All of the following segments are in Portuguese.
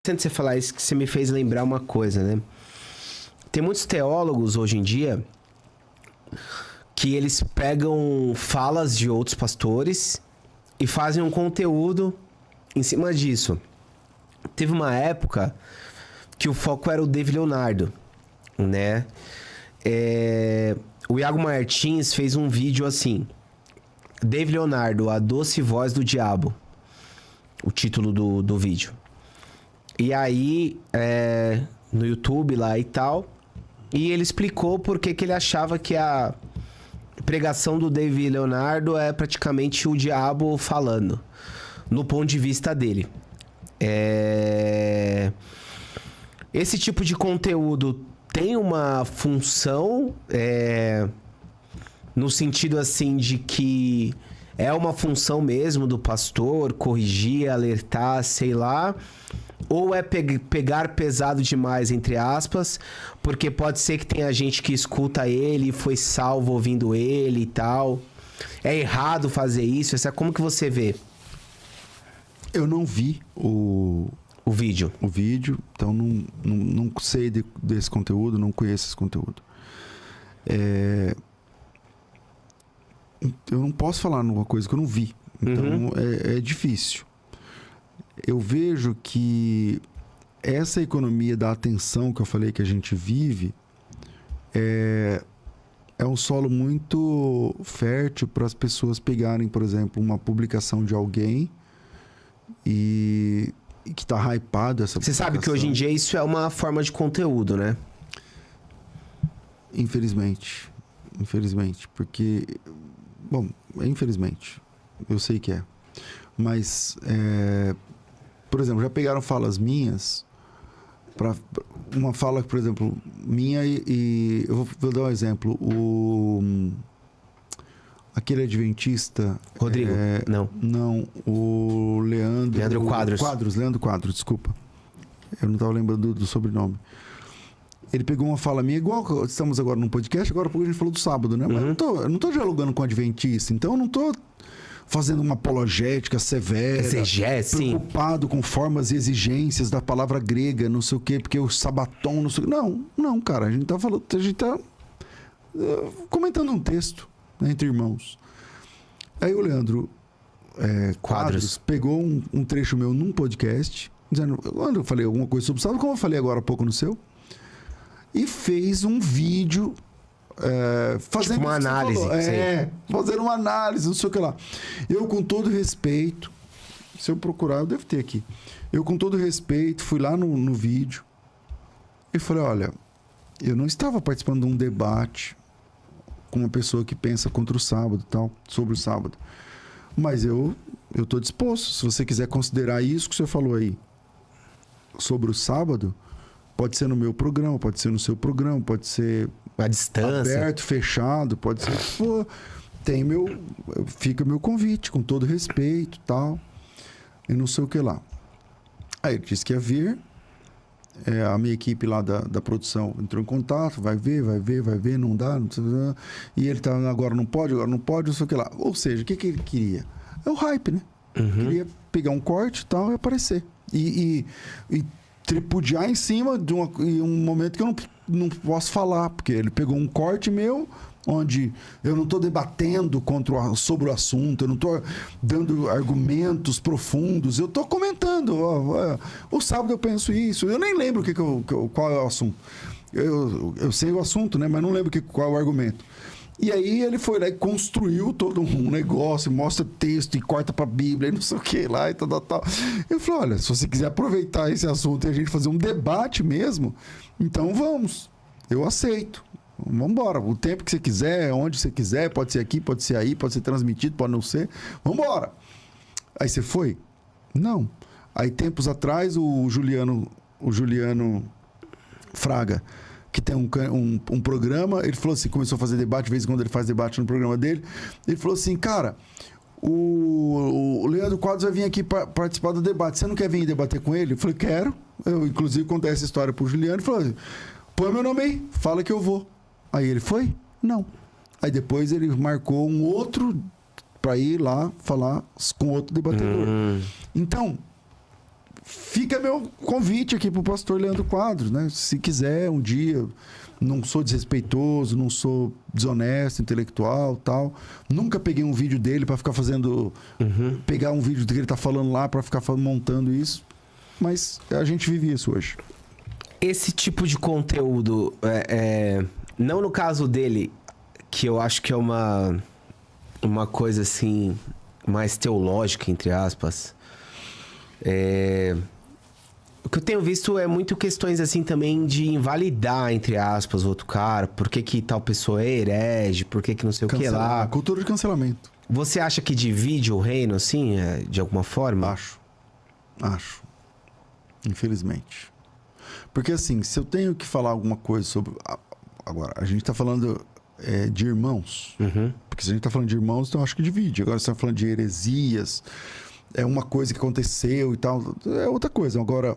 Interessante você falar isso, que você me fez lembrar uma coisa, né? Tem muitos teólogos hoje em dia que eles pegam falas de outros pastores e fazem um conteúdo em cima disso. Teve uma época que o foco era o David Leonardo, né? O Iago Martins fez um vídeo assim: David Leonardo, a doce voz do diabo. O título do vídeo. E aí, no YouTube lá e tal, e ele explicou por que ele achava que a pregação do David Leonardo é praticamente o diabo falando, no ponto de vista dele. Esse tipo de conteúdo tem uma função, no sentido assim de que é uma função mesmo do pastor corrigir, alertar, sei lá, ou é pegar pesado demais, entre aspas, porque pode ser que tenha gente que escuta ele e foi salvo ouvindo ele e tal. É errado fazer isso? Como que você vê? Eu não vi o vídeo. O vídeo, então não sei desse conteúdo, não conheço esse conteúdo. Eu não posso falar numa coisa que eu não vi. Então é difícil. Eu vejo que essa economia da atenção que eu falei que a gente vive é um solo muito fértil para as pessoas pegarem, por exemplo, uma publicação de alguém e que tá hypado essa publicação. Você sabe que hoje em dia isso é uma forma de conteúdo, né? Infelizmente. Infelizmente. Porque... Bom, infelizmente. Eu sei que é. Mas... Por exemplo, já pegaram falas minhas, uma fala, por exemplo, minha e eu vou dar um exemplo. Aquele adventista... Rodrigo? Não, o Leandro Quadros. Leandro Quadros, desculpa. Eu não estava lembrando do sobrenome. Ele pegou uma fala minha, igual estamos agora num podcast, agora há pouco a gente falou do sábado, né? Mas eu não tô dialogando com o adventista, então eu não tô fazendo uma apologética severa, preocupado com formas e exigências da palavra grega, não sei o quê, porque o sabaton, não sei o quê. Não, cara, a gente tá comentando um texto, né, entre irmãos. Aí o Leandro Quadros pegou um trecho meu num podcast, dizendo, quando eu falei alguma coisa sobre o sábado, como eu falei agora há pouco no seu, e fez um vídeo fazendo tipo uma análise. Fazendo uma análise, não sei o que lá. Eu, com todo respeito, se eu procurar, eu devo ter aqui. Eu, com todo respeito, fui lá no vídeo e falei, olha, eu não estava participando de um debate com uma pessoa que pensa contra o sábado e tal, sobre o sábado. Mas eu estou disposto. Se você quiser considerar isso que você falou aí sobre o sábado, pode ser no meu programa, pode ser no seu programa, pode ser à distância, aberto, fechado, pode ser. Pô, fica meu convite, com todo respeito e tal. E não sei o que lá. Aí ele disse que ia vir. A minha equipe lá da produção entrou em contato, vai ver, não dá, não sei, e ele tá agora não pode, não sei o que lá. Ou seja, o que ele queria? É o hype, né? Queria pegar um corte e tal e aparecer. E tripudiar em cima de um momento que eu não posso falar, porque ele pegou um corte meu, onde eu não estou debatendo sobre o assunto, eu não estou dando argumentos profundos, eu estou comentando. O sábado eu penso isso, eu nem lembro qual é o assunto. Eu sei o assunto, né? Mas não lembro qual é o argumento. E aí ele foi lá e construiu todo um negócio, mostra texto e corta pra Bíblia e não sei o que lá e tal. Eu falei, olha, se você quiser aproveitar esse assunto e a gente fazer um debate mesmo, então vamos. Eu aceito. Vamos embora. O tempo que você quiser, onde você quiser, pode ser aqui, pode ser aí, pode ser transmitido, pode não ser. Vamos embora. Aí você foi? Não. Aí tempos atrás o Juliano Fraga, que tem um programa, ele falou assim, começou a fazer debate, de vez em quando ele faz debate no programa dele, ele falou assim, cara, o Leandro Quadros vai vir aqui participar do debate, você não quer vir debater com ele? Eu falei, quero. Eu, inclusive, contei essa história pro Juliano e falou assim, põe meu nome aí, fala que eu vou. Aí ele foi? Não. Aí depois ele marcou um outro para ir lá falar com outro debatedor. Então, fica meu convite aqui pro pastor Leandro Quadros, né? Se quiser um dia, não sou desrespeitoso, não sou desonesto, intelectual, tal. Nunca peguei um vídeo dele para ficar fazendo... Pegar um vídeo que ele tá falando lá para ficar montando isso. Mas a gente vive isso hoje. Esse tipo de conteúdo, não no caso dele, que eu acho que é uma coisa assim, mais teológica, entre aspas. O que eu tenho visto é muito questões assim também de invalidar, entre aspas, o outro cara. Por que tal pessoa é herege, por que não sei o que lá. Cultura de cancelamento. Você acha que divide o reino, assim, de alguma forma? Acho. Infelizmente. Porque assim, se eu tenho que falar alguma coisa sobre... Agora, a gente tá falando de irmãos. Porque se a gente tá falando de irmãos, então eu acho que divide. Agora, se você tá falando de heresias, é uma coisa que aconteceu e tal, é outra coisa. Agora,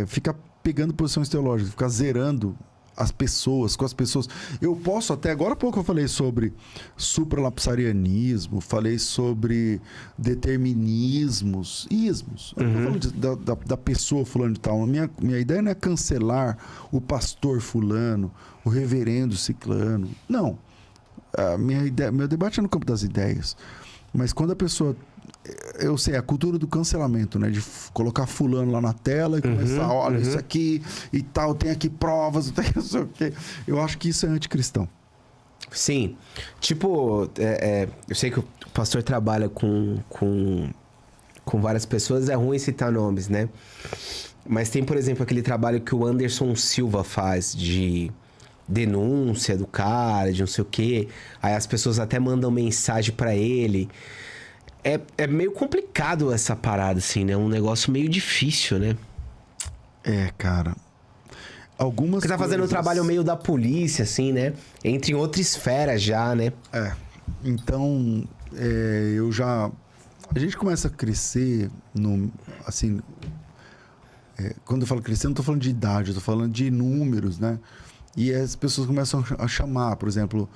ficar pegando posições teológicas, ficar zerando as pessoas, com as pessoas. Eu posso até... Agora há pouco eu falei sobre supralapsarianismo, falei sobre determinismos, ismos. Eu não tô falando da pessoa fulano de tal. Minha ideia não é cancelar o pastor fulano, o reverendo ciclano. Não. Meu debate é no campo das ideias. Mas quando a pessoa... Eu sei, a cultura do cancelamento, né? De colocar fulano lá na tela e começar, olha, isso aqui e tal, tem aqui provas, tem não sei o quê. Eu acho que isso é anticristão. Sim. Tipo, eu sei que o pastor trabalha com várias pessoas, é ruim citar nomes, né? Mas tem, por exemplo, aquele trabalho que o Anderson Silva faz de denúncia do cara, de não sei o quê. Aí as pessoas até mandam mensagem pra ele. É meio complicado essa parada, assim, né? Um negócio meio difícil, né? Cara. Algumas Porque tá fazendo um trabalho meio da polícia, assim, né? Entra em outra esfera já, né? Então, eu já... A gente começa a crescer assim... quando eu falo crescer, eu não tô falando de idade, eu tô falando de números, né? E as pessoas começam a chamar, por exemplo...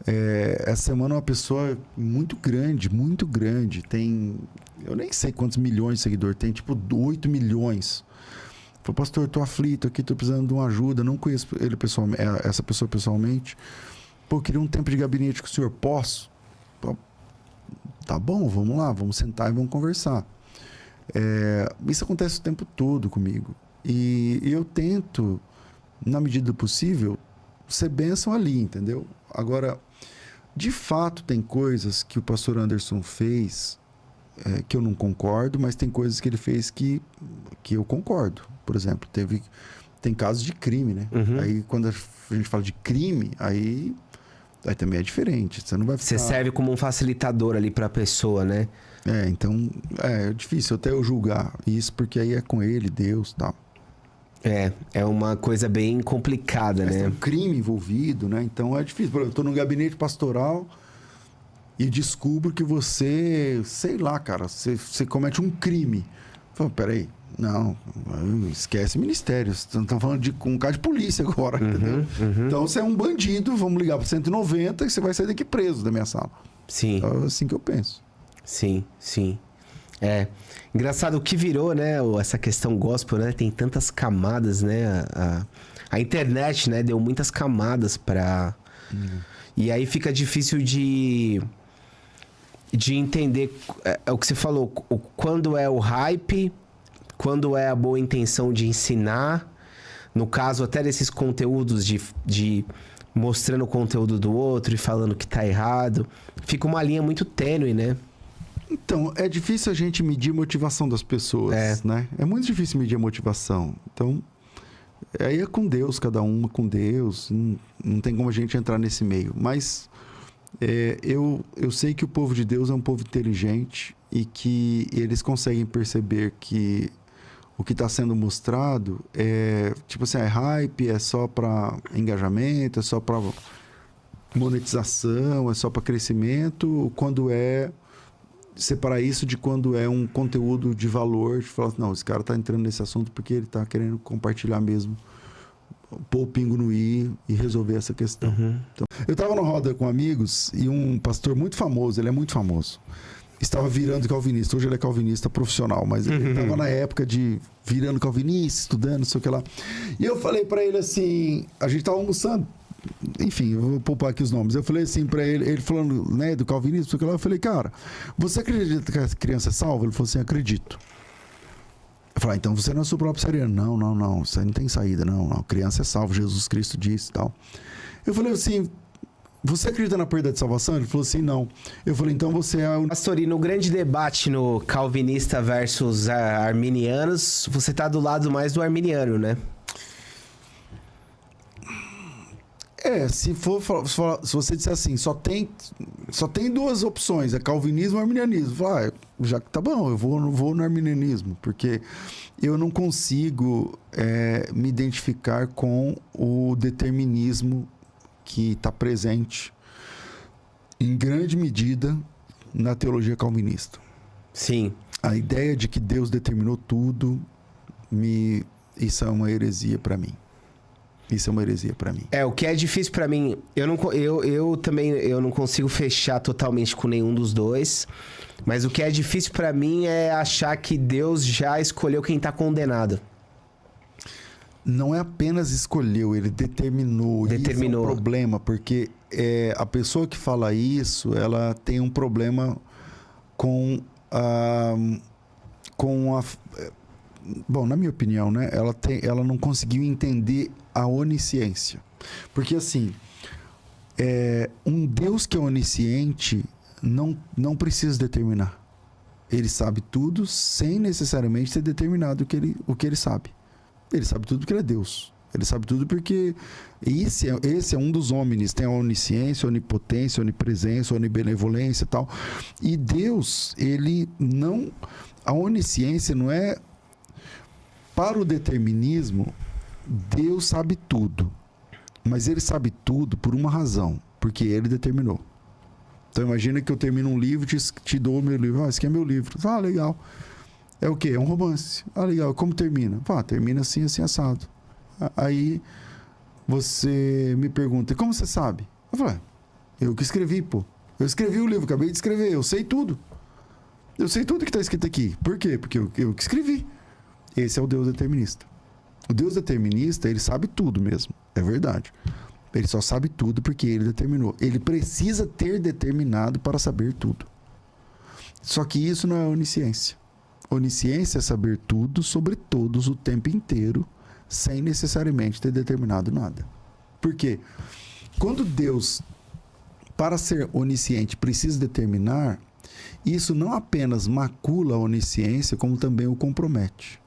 essa semana uma pessoa muito grande, tem... Eu nem sei quantos milhões de seguidores tem, tipo 8 milhões. Falou, pastor, tô aflito aqui, tô precisando de uma ajuda, não conheço ele pessoalmente, essa pessoa pessoalmente. Pô, queria um tempo de gabinete com o senhor, posso? Pô, tá bom, vamos lá, vamos sentar e vamos conversar. Isso acontece o tempo todo comigo. E eu tento, na medida do possível, ser bênção ali, entendeu? Agora, de fato, tem coisas que o pastor Anderson fez que eu não concordo, mas tem coisas que ele fez que eu concordo. Por exemplo, tem casos de crime, né? Aí, quando a gente fala de crime, aí também é diferente. Você não vai ficar... Você serve como um facilitador ali pra pessoa, né? Então, é difícil até eu julgar isso, porque aí é com ele, Deus e tal. É uma coisa bem complicada, mas né? Tem um crime envolvido, né? Então é difícil. Por exemplo, eu tô num gabinete pastoral e descubro que você, sei lá, cara, você comete um crime. Falo, peraí, não, esquece ministério. Estão falando de um caso de polícia agora, entendeu? Então você é um bandido, vamos ligar para 190 e você vai sair daqui preso da minha sala. Sim. É assim que eu penso. Sim. Engraçado o que virou, né? Essa questão gospel, né? Tem tantas camadas, né? A internet, né? Deu muitas camadas pra... E aí fica difícil de entender o que você falou. Quando é o hype, quando é a boa intenção de ensinar. No caso, até desses conteúdos de mostrando o conteúdo do outro e falando que tá errado. Fica uma linha muito tênue, né? Então, é difícil a gente medir a motivação das pessoas, né? É muito difícil medir a motivação. Então, aí é com Deus, cada uma com Deus. Não tem como a gente entrar nesse meio. Mas eu sei que o povo de Deus é um povo inteligente e que eles conseguem perceber que o que está sendo mostrado tipo assim, é hype, é só para engajamento, é só para monetização, é só para crescimento, quando separar isso de quando é um conteúdo de valor, de falar, não, esse cara está entrando nesse assunto porque ele está querendo compartilhar mesmo, pôr o pingo no i e resolver essa questão. Então, eu estava na roda com amigos e um pastor muito famoso, ele é muito famoso, estava virando calvinista. Hoje ele é calvinista profissional, mas ele estava na época de virando calvinista, estudando, não sei o que lá. E eu falei para ele assim, a gente estava almoçando, enfim, eu vou poupar aqui os nomes. Eu falei assim para ele falando, né, do calvinismo, não sei o que lá, eu falei, cara, você acredita que a criança é salva? Ele falou assim, acredito. Eu falei, então você não é seu próprio seriano. Não, isso aí não tem saída, não. Criança é salva, Jesus Cristo disse e tal. Eu falei assim, você acredita na perda de salvação? Ele falou assim, não. Eu falei, então você é o... Pastor, e no grande debate no calvinista versus arminianos, você tá do lado mais do arminiano, né? Se você disser assim, só tem duas opções, é calvinismo e arminianismo. Falar, já que tá bom, eu vou no arminianismo, porque eu não consigo me identificar com o determinismo que está presente em grande medida na teologia calvinista. Sim. A ideia de que Deus determinou tudo, isso é uma heresia para mim. Isso é uma heresia para mim. O que é difícil para mim, eu também não consigo fechar totalmente com nenhum dos dois, mas o que é difícil para mim é achar que Deus já escolheu quem tá condenado. Não é apenas escolheu, ele determinou. Isso é um problema, porque a pessoa que fala isso, ela tem um problema com a... Bom, na minha opinião, né? Ela não conseguiu entender a onisciência. Porque, assim, um Deus que é onisciente não precisa determinar. Ele sabe tudo sem necessariamente ter determinado o que ele sabe. Ele sabe tudo porque ele é Deus. Ele sabe tudo porque esse é um dos homens. Tem a onisciência, a onipotência, a onipresença, a onibenevolência e tal. E Deus, ele não... A onisciência não é... Para o determinismo, Deus sabe tudo. Mas ele sabe tudo por uma razão. Porque ele determinou. Então imagina que eu termino um livro e te dou o meu livro. Esse aqui é meu livro. Legal. É o quê? É um romance. Legal. Como termina? Termina assim, assim, assado. Aí você me pergunta, e como você sabe? Eu falo, eu que escrevi, pô. Eu escrevi o livro, acabei de escrever. Eu sei tudo. Eu sei tudo que está escrito aqui. Por quê? Porque eu que escrevi. Esse é o Deus determinista. O Deus determinista, ele sabe tudo mesmo. É verdade. Ele só sabe tudo porque ele determinou. Ele precisa ter determinado para saber tudo. Só que isso não é onisciência. Onisciência é saber tudo sobre todos o tempo inteiro, sem necessariamente ter determinado nada. Por quê? Quando Deus, para ser onisciente, precisa determinar, isso não apenas macula a onisciência, como também o compromete.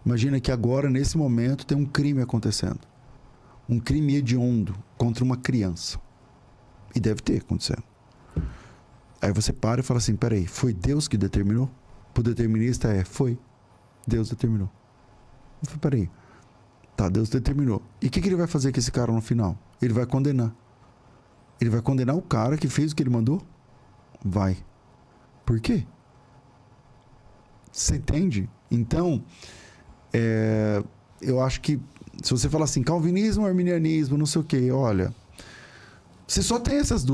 Imagina que agora, nesse momento, tem um crime acontecendo. Um crime hediondo contra uma criança. E deve ter acontecendo. Aí você para e fala assim, peraí, foi Deus que determinou? O determinista foi. Deus determinou. Eu falei, peraí. Tá, Deus determinou. E o que ele vai fazer com esse cara no final? Ele vai condenar. Ele vai condenar o cara que fez o que ele mandou? Vai. Por quê? Você entende? Então, eu acho que se você falar assim, calvinismo, arminianismo, não sei o quê, olha, se só tem esses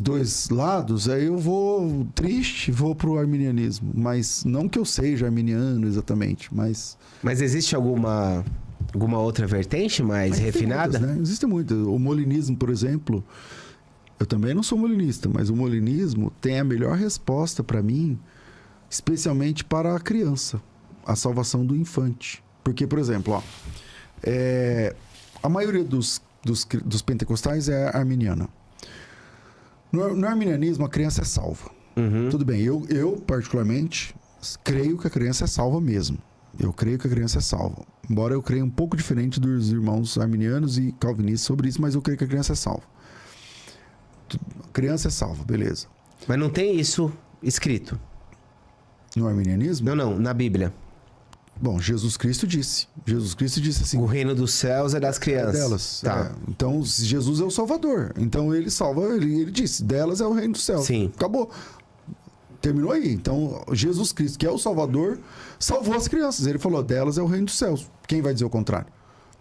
dois lados, aí eu vou triste, vou pro arminianismo. Mas não que eu seja arminiano exatamente, mas... Mas existe alguma outra vertente mais refinada? Muitas, né? Existe muito. O molinismo, por exemplo, eu também não sou molinista, mas o molinismo tem a melhor resposta para mim, especialmente para a criança, a salvação do infante. Porque, por exemplo, a maioria dos pentecostais é arminiana. No arminianismo, a criança é salva. Uhum. Tudo bem, eu particularmente creio que a criança é salva mesmo. Eu creio que a criança é salva. Embora eu creia um pouco diferente dos irmãos arminianos e calvinistas sobre isso, mas eu creio que a criança é salva. A criança é salva, beleza. Mas não tem isso escrito? No arminianismo? Não, na Bíblia. Bom, Jesus Cristo disse assim... O reino dos céus é das crianças. É delas. Tá. Então, Jesus é o Salvador. Então, ele salva... Ele disse, delas é o reino dos céus. Sim. Acabou. Terminou aí. Então, Jesus Cristo, que é o Salvador, salvou as crianças. Ele falou, delas é o reino dos céus. Quem vai dizer o contrário?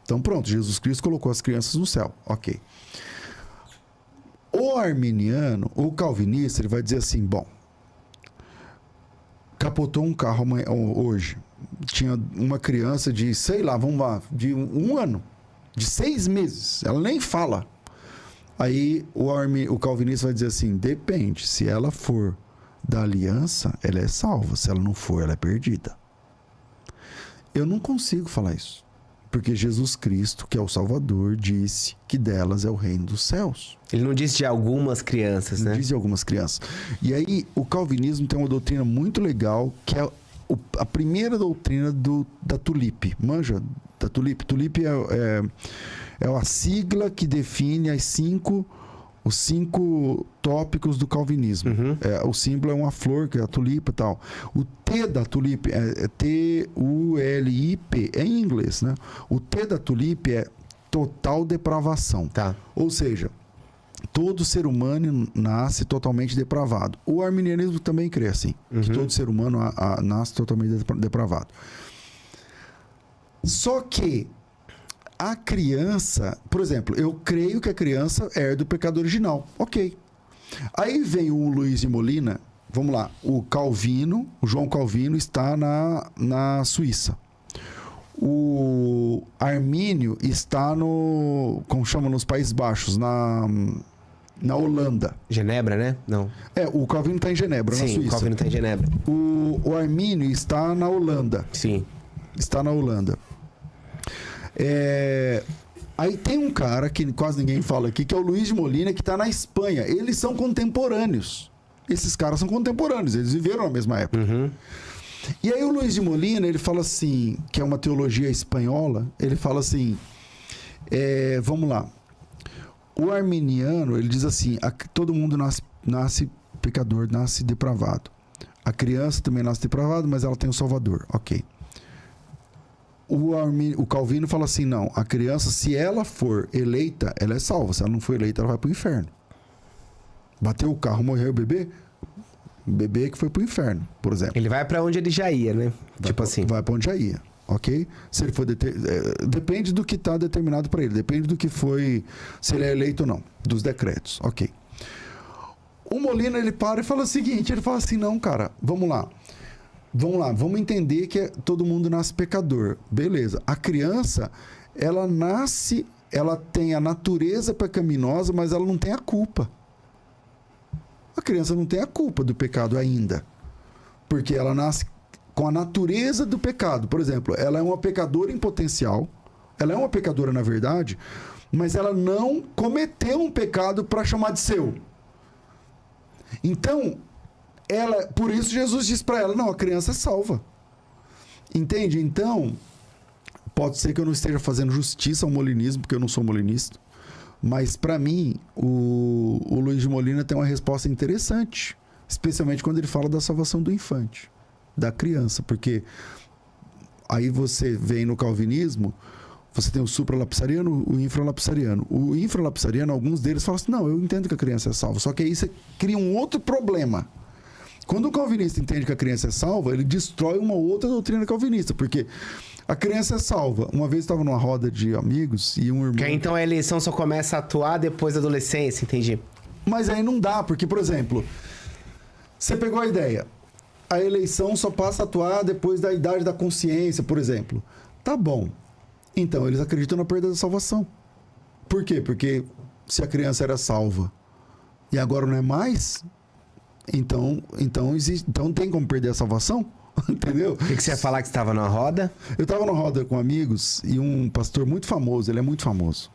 Então, pronto. Jesus Cristo colocou as crianças no céu. Ok. O arminiano, o calvinista, ele vai dizer assim, bom, Capotou um carro hoje. Tinha uma criança de, sei lá, vamos lá, de um ano, de 6 meses. Ela nem fala. Aí o calvinista vai dizer assim, depende. Se ela for da aliança, ela é salva. Se ela não for, ela é perdida. Eu não consigo falar isso. Porque Jesus Cristo, que é o Salvador, disse que delas é o reino dos céus. Ele não disse de algumas crianças, né? Diz de algumas crianças. E aí, o calvinismo tem uma doutrina muito legal, que é a primeira doutrina da tulipe. Manja da tulipe? Tulipe é a sigla que define os 5 tópicos do calvinismo. Uhum. O símbolo é uma flor, que é a tulipa e tal. O T da tulipe é T-U-L-I-P, é em inglês, né? O T da tulipe é total depravação. Tá. Ou seja, todo ser humano nasce totalmente depravado. O arminianismo também crê assim, que todo ser humano nasce totalmente depravado. Só que a criança, por exemplo, eu creio que a criança herda o pecado original. Ok. Aí vem o Luiz de Molina, vamos lá, o João Calvino está na Suíça. O Armínio está como chama, nos Países Baixos, na Holanda. Genebra, né? Não. O Calvino está em Genebra, na Suíça. Sim, o Calvino está em Genebra. O Armínio está na Holanda. Sim. Está na Holanda. Aí tem um cara que quase ninguém fala aqui, que é o Luiz de Molina, que está na Espanha. Eles são contemporâneos. Esses caras são contemporâneos, eles viveram na mesma época. Uhum. E aí o Luiz de Molina, ele fala assim, que é uma teologia espanhola, ele fala assim, vamos lá, o arminiano, ele diz assim, todo mundo nasce pecador, nasce depravado. A criança também nasce depravada, mas ela tem um salvador, ok. O Calvino fala assim, não, a criança, se ela for eleita, ela é salva, se ela não for eleita, ela vai pro inferno. Bateu o carro, morreu o bebê que foi pro inferno, por exemplo. Ele vai pra onde ele já ia, né? Assim. Vai pra onde já ia, ok? Se ele for depende do que tá determinado para ele, depende do que foi, se ele é eleito ou não, dos decretos, ok. O Molina, ele para e fala o seguinte, ele fala assim, não, cara, vamos lá, vamos entender que todo mundo nasce pecador, beleza. A criança, ela tem a natureza pecaminosa, mas ela não tem a culpa. A criança não tem a culpa do pecado ainda, porque ela nasce com a natureza do pecado. Por exemplo, ela é uma pecadora em potencial, ela é uma pecadora na verdade, mas ela não cometeu um pecado para chamar de seu. Então, por isso Jesus diz para ela, não, a criança é salva. Entende? Então, pode ser que eu não esteja fazendo justiça ao molinismo, porque eu não sou molinista. Mas, para mim, o Luiz de Molina tem uma resposta interessante. Especialmente quando ele fala da salvação do infante, da criança. Porque aí você vem no calvinismo, você tem o supralapsariano, o infralapsariano. O infralapsariano, alguns deles falam assim, não, eu entendo que a criança é salva. Só que aí você cria um outro problema. Quando o calvinista entende que a criança é salva, ele destrói uma outra doutrina calvinista. Porque a criança é salva. Uma vez eu estava numa roda de amigos e um irmão... Que então a eleição só começa a atuar depois da adolescência, entendi. Mas aí não dá, porque, por exemplo, você pegou a ideia. A eleição só passa a atuar depois da idade da consciência, por exemplo. Tá bom. Então, eles acreditam na perda da salvação. Por quê? Porque se a criança era salva e agora não é mais, então tem como perder a salvação? Entendeu? O que você ia falar que você estava numa roda? Eu estava numa roda com amigos e um pastor muito famoso, ele é muito famoso,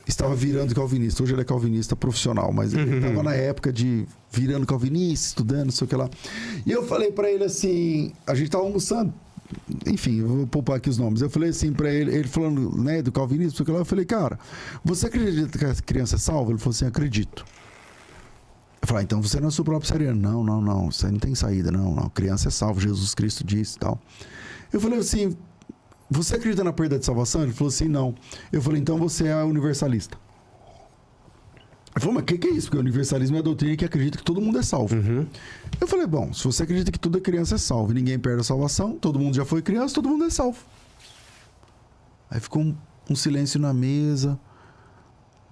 estava virando calvinista. Hoje ele é calvinista profissional, mas ele estava na época de virando calvinista, estudando, não sei o que lá. E eu falei para ele assim, a gente estava almoçando, enfim, eu vou poupar aqui os nomes. Eu falei assim para ele falando, né, do calvinismo, não sei o que lá. Eu falei, cara, você acredita que a criança é salva? Ele falou assim, acredito. Eu falei, então você não é supralapsariano. Não, isso aí não tem saída, não. Criança é salva, Jesus Cristo disse e tal. Eu falei assim, você acredita na perda de salvação? Ele falou assim, não. Eu falei, então você é universalista. Ele falou, mas o que é isso? Porque o universalismo é a doutrina que acredita que todo mundo é salvo. Uhum. Eu falei, bom, se você acredita que toda criança é salva e ninguém perde a salvação, todo mundo já foi criança, todo mundo é salvo. Aí ficou um silêncio na mesa.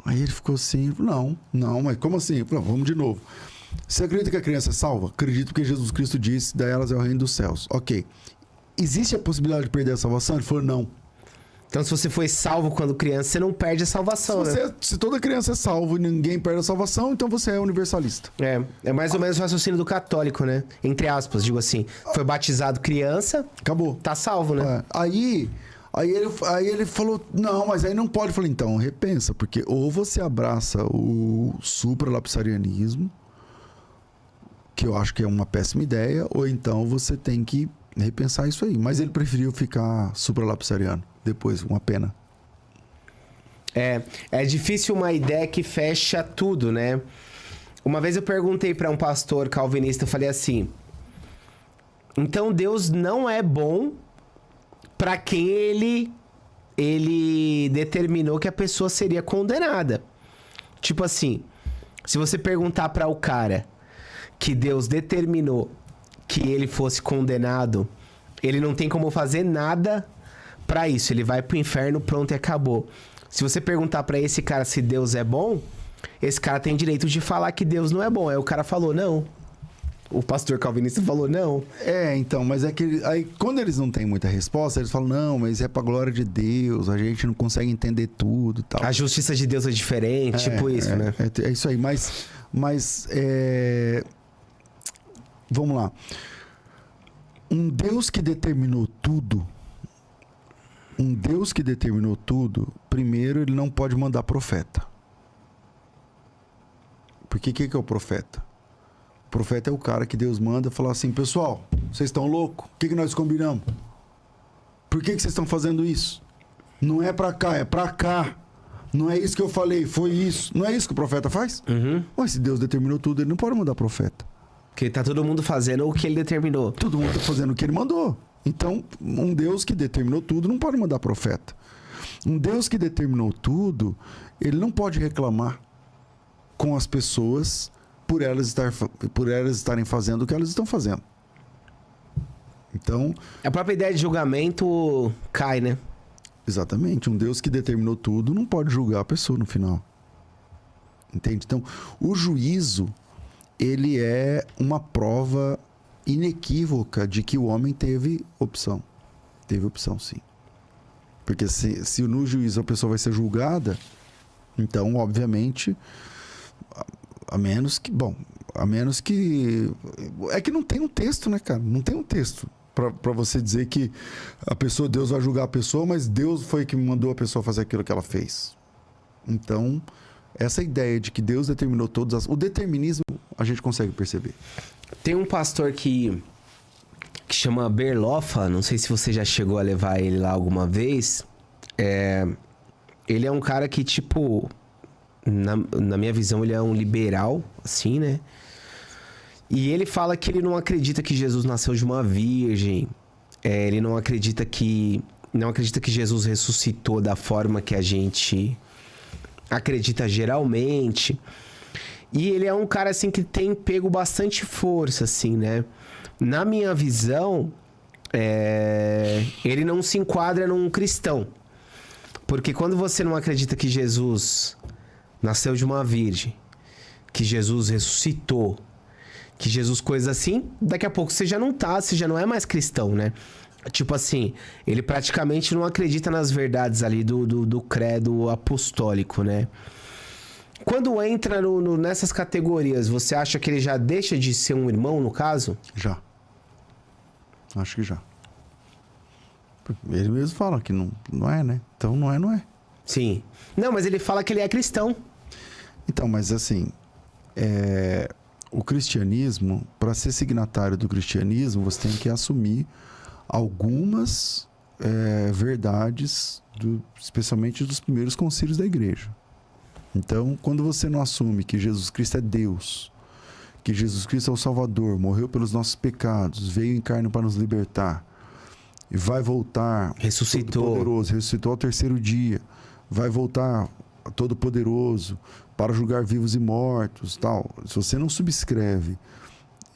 Aí ele ficou assim, não, mas como assim? Eu falei, vamos de novo. Você acredita que a criança é salva? Acredito porque Jesus Cristo disse, daí elas é o reino dos céus. Ok. Existe a possibilidade de perder a salvação? Ele falou, não. Então, se você foi salvo quando criança, você não perde a salvação, né? Se toda criança é salvo e ninguém perde a salvação, então você é universalista. É mais ou menos o raciocínio do católico, né? Entre aspas, digo assim. Foi batizado criança, Acabou. tá salvo, né? É. Aí ele falou, não, mas aí não pode. Eu falei, então, repensa, porque ou você abraça o supralapsarianismo, que eu acho que é uma péssima ideia, ou então você tem que repensar isso aí. Mas ele preferiu ficar supralapsariano. Depois, uma pena. É difícil uma ideia que fecha tudo, né? Uma vez eu perguntei pra um pastor calvinista, eu falei assim: então Deus não é bom pra quem ele determinou que a pessoa seria condenada. Tipo assim, se você perguntar pra o cara que Deus determinou que ele fosse condenado, ele não tem como fazer nada pra isso. Ele vai pro inferno, pronto, e acabou. Se você perguntar pra esse cara se Deus é bom, esse cara tem direito de falar que Deus não é bom. Aí o cara falou não. O pastor calvinista falou não. Então, mas é que aí quando eles não têm muita resposta, eles falam, não, mas é pra glória de Deus, a gente não consegue entender tudo e tal. A justiça de Deus é diferente, tipo isso, né? É isso aí, mas vamos lá. Um Deus que determinou tudo, primeiro ele não pode mandar profeta. Porque o que é o profeta? O profeta é o cara que Deus manda falar assim, pessoal, vocês estão loucos? O que nós combinamos? Por que vocês estão fazendo isso? Não é pra cá, é pra cá. Não é isso que eu falei, foi isso. Não é isso que o profeta faz? Mas se Deus determinou tudo, ele não pode mandar profeta. Porque tá todo mundo fazendo o que ele determinou. Todo mundo tá fazendo o que ele mandou. Então, um Deus que determinou tudo não pode mandar profeta. Um Deus que determinou tudo, ele não pode reclamar com as pessoas por elas estarem fazendo o que elas estão fazendo. Então... A própria ideia de julgamento cai, né? Exatamente. Um Deus que determinou tudo não pode julgar a pessoa no final. Entende? Então, o juízo, ele é uma prova inequívoca de que o homem teve opção. Teve opção, sim. Porque se no juízo a pessoa vai ser julgada, então, obviamente, a menos que... É que não tem um texto, né, cara? Não tem um texto pra você dizer que Deus vai julgar a pessoa, mas Deus foi que mandou a pessoa fazer aquilo que ela fez. Então, essa ideia de que Deus determinou o determinismo, a gente consegue perceber. Tem um pastor que chama Berloffa, não sei se você já chegou a levar ele lá alguma vez. Ele é um cara que, tipo, na minha visão, ele é um liberal, assim, né? E ele fala que ele não acredita que Jesus nasceu de uma virgem. Ele não acredita que Jesus ressuscitou da forma que a gente acredita geralmente. E ele é um cara, assim, que tem pego bastante força, assim, né? Na minha visão, ele não se enquadra num cristão. Porque quando você não acredita que Jesus nasceu de uma virgem, que Jesus ressuscitou, que Jesus coisa assim, daqui a pouco você já não é mais cristão, né? Tipo assim, ele praticamente não acredita nas verdades ali do credo apostólico, né? Quando entra nessas categorias, você acha que ele já deixa de ser um irmão, no caso? Já. Acho que já. Ele mesmo fala que não é, né? Então não é. Sim. Não, mas ele fala que ele é cristão. Então, mas assim, o cristianismo, para ser signatário do cristianismo, você tem que assumir algumas verdades, especialmente dos primeiros concílios da igreja. Então, quando você não assume que Jesus Cristo é Deus, que Jesus Cristo é o Salvador, morreu pelos nossos pecados, veio em carne para nos libertar, e vai voltar... Ressuscitou. Ressuscitou ao terceiro dia, vai voltar todo poderoso para julgar vivos e mortos, tal. Se você não subscreve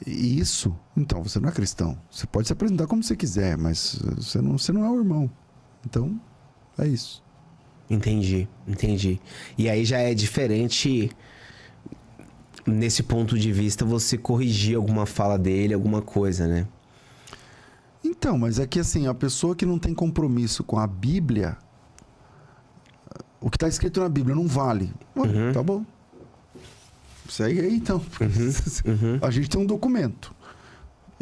isso, então você não é cristão. Você pode se apresentar como você quiser, mas você não é o irmão. Então, é isso. Entendi. E aí já é diferente. nesse ponto de vista, você corrigir alguma fala dele, alguma coisa, né? Então, mas é que assim, a pessoa que não tem compromisso com a Bíblia, o que está escrito na Bíblia não vale. Ué, tá bom. Segue aí então. A gente tem um documento.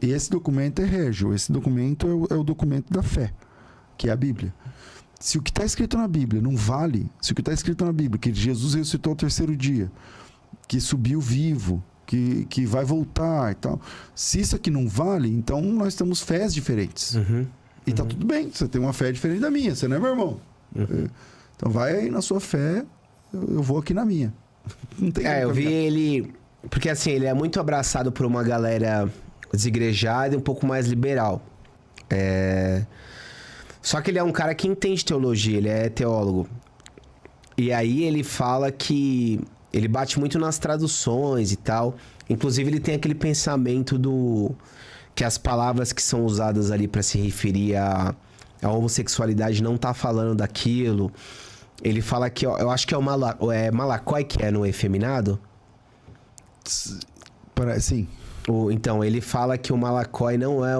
E esse documento é régio. Esse documento é o documento da fé, que é a Bíblia. Se o que está escrito na Bíblia não vale, se o que está escrito na Bíblia, que Jesus ressuscitou ao terceiro dia, que subiu vivo, que vai voltar e tal. Se isso aqui não vale, então nós temos fés diferentes. E tá tudo bem, você tem uma fé diferente da minha, você não é meu irmão. Então vai aí na sua fé, eu vou aqui na minha. Não tem eu vi ele... Porque assim, ele é muito abraçado por uma galera desigrejada e um pouco mais liberal. Só que ele é um cara que entende teologia, ele é teólogo. E aí ele fala que... Ele bate muito nas traduções e tal. Inclusive, ele tem aquele pensamento que as palavras que são usadas ali para se referir à homossexualidade não tá falando daquilo. Ele fala que... Eu acho que é Malacói que é no efeminado? Sim. Então, ele fala que o Malacói não é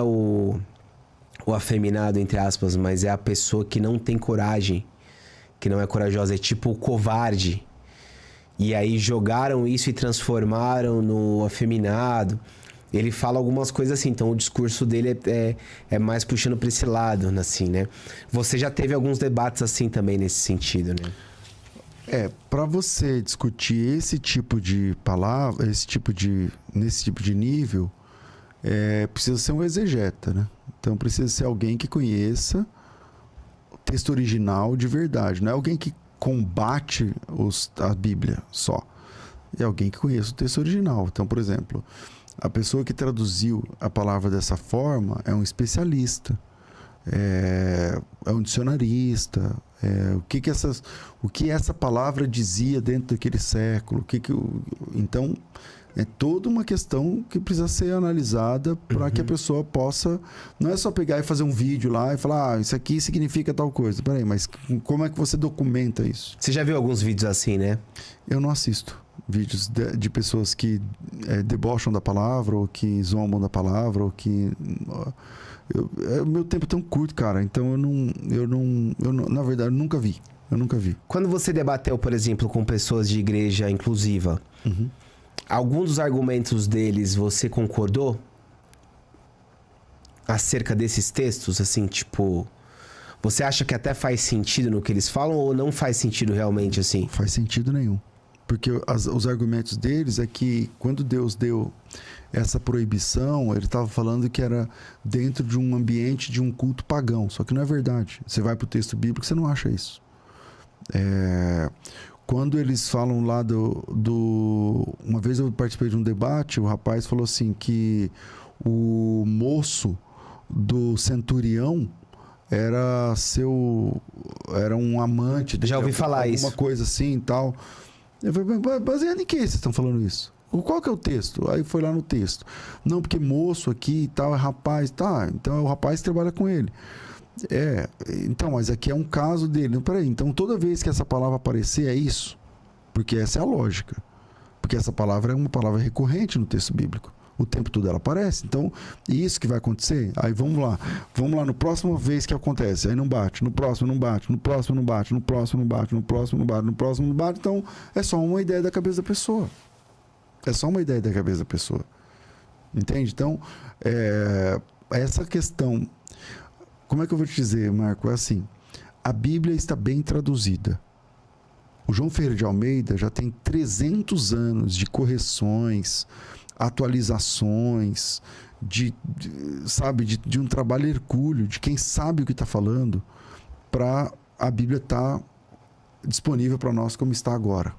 o afeminado, entre aspas, mas é a pessoa que não tem coragem. Que não é corajosa, é tipo o covarde. E aí jogaram isso e transformaram no afeminado. Ele fala algumas coisas assim, então o discurso dele é mais puxando pra esse lado, assim, né? Você já teve alguns debates assim também nesse sentido, né? Para você discutir esse tipo de palavra, nesse tipo de nível, precisa ser um exegeta, né? Então precisa ser alguém que conheça texto original de verdade. Não é alguém que combate a Bíblia só. É alguém que conhece o texto original. Então, por exemplo, a pessoa que traduziu a palavra dessa forma é um especialista, é um dicionarista, o que essa palavra dizia dentro daquele século. Então, é toda uma questão que precisa ser analisada para que a pessoa possa... Não é só pegar e fazer um vídeo lá e falar, isso aqui significa tal coisa. Peraí, mas como é que você documenta isso? Você já viu alguns vídeos assim, né? Eu não assisto vídeos de pessoas que debocham da palavra, ou que zombam da palavra, ou que... meu tempo é tão curto, cara. Então eu não na verdade, eu nunca vi. Quando você debateu, por exemplo, com pessoas de igreja inclusiva... Algum dos argumentos deles você concordou? Acerca desses textos, assim, tipo... Você acha que até faz sentido no que eles falam ou não faz sentido realmente, assim? Não faz sentido nenhum. Porque os argumentos deles é que quando Deus deu essa proibição, ele estava falando que era dentro de um ambiente de um culto pagão. Só que não é verdade. Você vai para o texto bíblico, você não acha isso. Quando eles falam lá Uma vez eu participei de um debate, o rapaz falou assim que o moço do centurião era um amante. Já ouvi falar isso. Alguma coisa assim e tal. Eu falei, baseado em que vocês estão falando isso? Qual que é o texto? Aí foi lá no texto. Não, porque moço aqui e tal é rapaz. Tá, então é o rapaz que trabalha com ele. Então, mas aqui é um caso dele. Não, peraí, então toda vez que essa palavra aparecer é isso? Porque essa é a lógica. Porque essa palavra é uma palavra recorrente no texto bíblico. O tempo todo ela aparece. Então, isso que vai acontecer? Aí vamos lá, no próximo vez que acontece. Aí não bate, no próximo não bate, no próximo não bate, no próximo não bate, no próximo não bate, no próximo não bate. Então, é só uma ideia da cabeça da pessoa. Entende? Então, essa questão... Como é que eu vou te dizer, Marco? É assim, a Bíblia está bem traduzida. O João Ferreira de Almeida já tem 300 anos de correções, atualizações, de um trabalho hercúleo, de quem sabe o que está falando, para a Bíblia estar disponível para nós como está agora.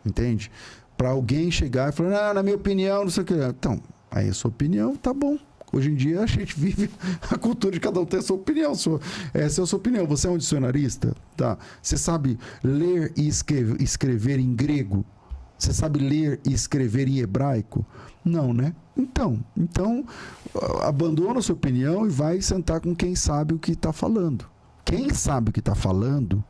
Entende? Para alguém chegar e falar, na minha opinião, não sei o que. Então, aí a sua opinião tá bom. Hoje em dia a gente vive a cultura de cada um ter a sua opinião. Essa é a sua opinião. Você é um dicionarista? Tá. Você sabe ler e escrever em grego? Você sabe ler e escrever em hebraico? Não, né? Então abandona a sua opinião e vai sentar com quem sabe o que está falando. Quem sabe o que está falando,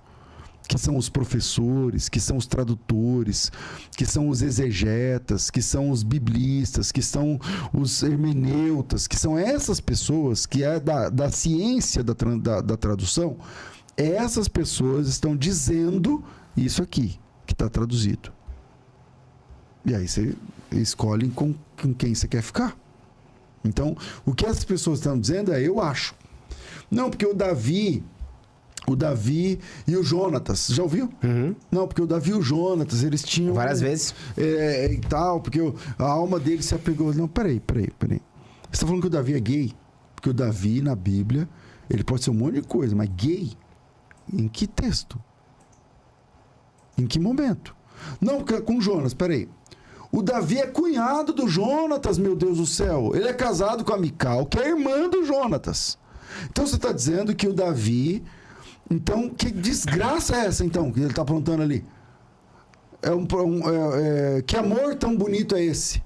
que são os professores, que são os tradutores, que são os exegetas, que são os biblistas, que são os hermeneutas, que são essas pessoas que é da ciência da tradução, essas pessoas estão dizendo isso aqui, que está traduzido. E aí você escolhe com quem você quer ficar. Então, o que essas pessoas estão dizendo é, eu acho. Não, porque o Davi e o Jonatas, já ouviu? Uhum. Não, porque o Davi e o Jonatas, eles tinham... Várias vezes. E tal, porque a alma dele se apegou... Não, peraí. Você está falando que o Davi é gay? Porque o Davi, na Bíblia, ele pode ser um monte de coisa, mas gay? Em que texto? Em que momento? Não, porque com Jonas, peraí. O Davi é cunhado do Jonatas, meu Deus do céu. Ele é casado com a Mical, que é irmã do Jonatas. Então você está dizendo que o Davi... Então, que desgraça é essa, então, que ele está aprontando ali? Que amor tão bonito é esse?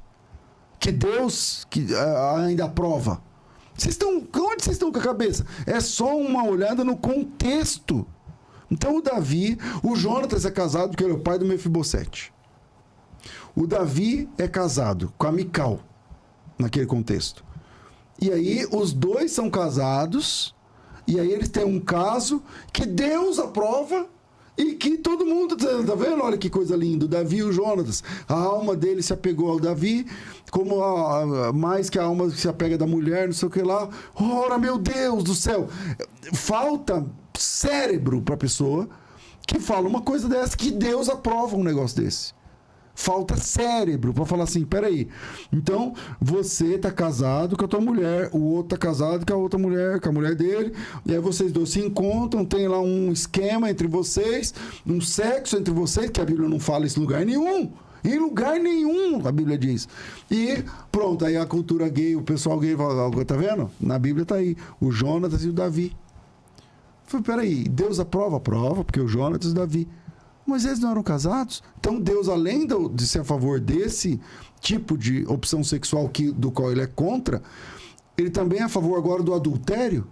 Que Deus ainda aprova? Onde vocês estão com a cabeça? É só uma olhada no contexto. Então, o Jonatas é casado porque ele é o pai do Mefibosete. O Davi é casado com a Mical, naquele contexto. E aí, os dois são casados, e aí eles têm um caso que Deus aprova e que todo mundo tá vendo? Olha que coisa linda. O Davi e o Jonatas. A alma dele se apegou ao Davi, como mais que a alma se apega da mulher, não sei o que lá. Ora, meu Deus do céu! Falta cérebro para a pessoa que fala uma coisa dessa, que Deus aprova um negócio desse. Falta cérebro para falar assim, peraí, então você tá casado com a tua mulher, o outro tá casado com a outra mulher, com a mulher dele, e aí vocês dois se encontram, tem lá um esquema entre vocês, um sexo entre vocês, que a Bíblia não fala isso em lugar nenhum. Em lugar nenhum, a Bíblia diz. E pronto, aí a cultura gay, o pessoal gay, tá vendo? Na Bíblia tá aí, o Jonatas e o Davi. Eu falei, peraí, Deus aprova? Aprova, porque o Jonatas e o Davi. Mas eles não eram casados? Então Deus, além de ser a favor desse tipo de opção sexual do qual ele é contra, ele também é a favor agora do adultério?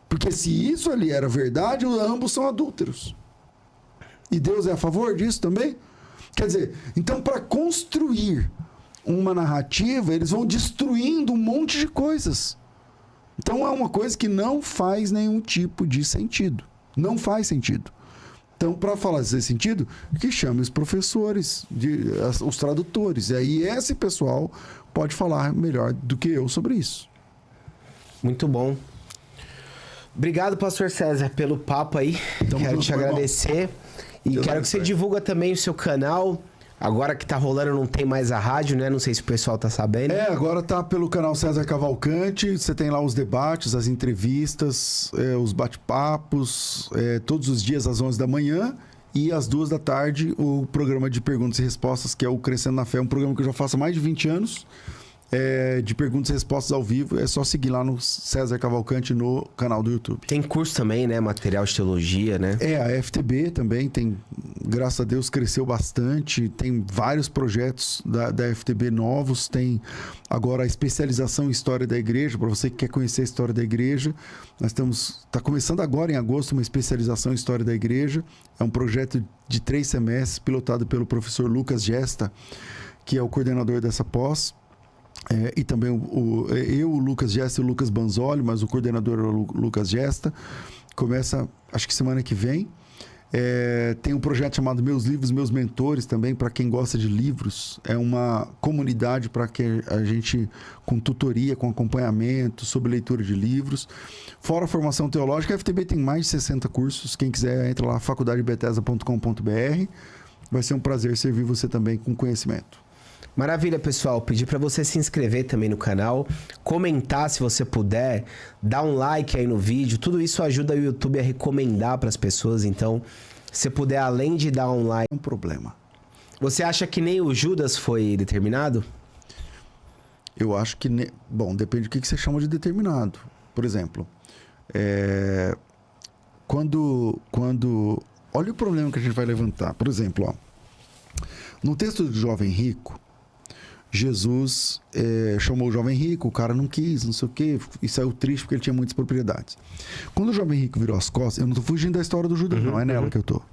Porque se isso ali era verdade, ambos são adúlteros. E Deus é a favor disso também? Quer dizer, então para construir uma narrativa, eles vão destruindo um monte de coisas. Então é uma coisa que não faz nenhum tipo de sentido. Não faz sentido. Então, para fazer sentido, que chame os professores, os tradutores. E aí esse pessoal pode falar melhor do que eu sobre isso. Muito bom. Obrigado, pastor César, pelo papo aí. Quero te agradecer. E quero que você divulga também o seu canal. Agora que tá rolando, não tem mais a rádio, né? Não sei se o pessoal tá sabendo. Agora tá pelo canal César Cavalcante. Você tem lá os debates, as entrevistas, os bate-papos, todos os dias às 11 da manhã. E às 2 da tarde, o programa de perguntas e respostas, que é o Crescendo na Fé. Um programa que eu já faço há mais de 20 anos. De perguntas e respostas ao vivo. É só seguir lá no César Cavalcante no canal do YouTube. Tem curso também, né? Material de teologia, né? A FTB também tem, graças a Deus, cresceu bastante. Tem vários projetos da FTB novos. Tem agora a especialização em História da Igreja, para você que quer conhecer a História da Igreja. Está começando agora, em agosto, uma especialização em História da Igreja. É um projeto de 3 semestres, pilotado pelo professor Lucas Gesta, que é o coordenador dessa pós. E também o Lucas Gesta e o Lucas Banzoli, mas o coordenador é o Lucas Gesta. Começa, acho que semana que vem. Tem um projeto chamado Meus Livros, Meus Mentores também, para quem gosta de livros. É uma comunidade para que a gente, com tutoria, com acompanhamento, sobre leitura de livros. Fora a formação teológica, a FTB tem mais de 60 cursos. Quem quiser, entra lá, faculdadebethesda.com.br. Vai ser um prazer servir você também com conhecimento. Maravilha, pessoal. Pedir para você se inscrever também no canal, comentar se você puder, dar um like aí no vídeo. Tudo isso ajuda o YouTube a recomendar para as pessoas. Então, se puder, além de dar um like... É um problema. Você acha que nem o Judas foi determinado? Eu acho que... Bom, depende do que você chama de determinado. Por exemplo, quando... Olha o problema que a gente vai levantar. Por exemplo, no texto do jovem rico, Jesus chamou o jovem rico, o cara não quis, não sei o quê, e saiu triste porque ele tinha muitas propriedades. Quando o jovem rico virou as costas, eu não estou fugindo da história do Judas, não é nela que eu estou.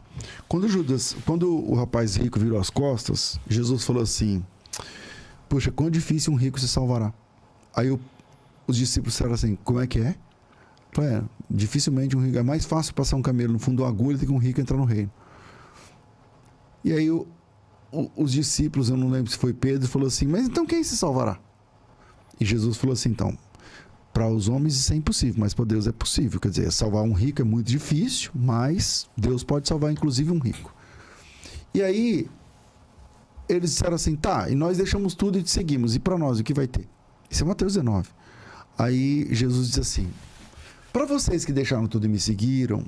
Quando o rapaz rico virou as costas, Jesus falou assim: poxa, quão difícil um rico se salvará. Aí os discípulos disseram assim: como é que é? Falei, dificilmente um rico. É mais fácil passar um camelo no fundo de uma agulha do que um rico entrar no reino. E aí os discípulos, eu não lembro se foi Pedro, falou assim: mas então quem se salvará? E Jesus falou assim: então, para os homens isso é impossível, mas para Deus é possível. Quer dizer, salvar um rico é muito difícil, mas Deus pode salvar inclusive um rico. E aí eles disseram assim: tá, e nós deixamos tudo e te seguimos, e para nós o que vai ter? Isso é Mateus 19. Aí Jesus disse assim: para vocês que deixaram tudo e me seguiram,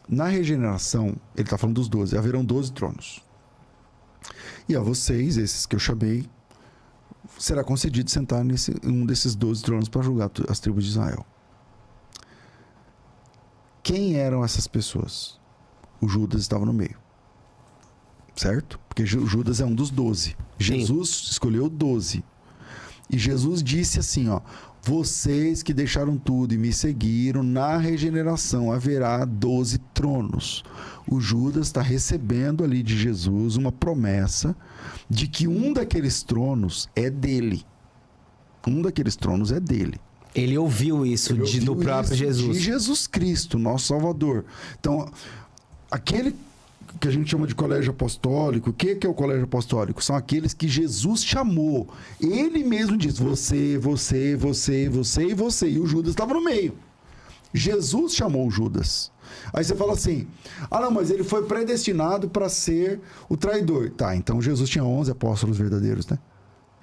na regeneração, ele está falando dos 12, haverão 12 tronos. E a vocês, esses que eu chamei, será concedido sentar em um desses 12 tronos para julgar as tribos de Israel. Quem eram essas pessoas? O Judas estava no meio. Certo? Porque Judas é um dos 12. Jesus escolheu 12. E Jesus disse assim, ó: vocês que deixaram tudo e me seguiram, na regeneração haverá 12 tronos. O Judas está recebendo ali de Jesus uma promessa de que um daqueles tronos é dele. Um daqueles tronos é dele. Ele ouviu isso do próprio Jesus. De Jesus Cristo, nosso Salvador. Então, aquele que a gente chama de colégio apostólico, o que é o colégio apostólico? São aqueles que Jesus chamou. Ele mesmo diz: você, você, você, você e você. E o Judas estava no meio. Jesus chamou o Judas. Aí você fala assim: ah, não, mas ele foi predestinado para ser o traidor. Tá, então Jesus tinha 11 apóstolos verdadeiros, né?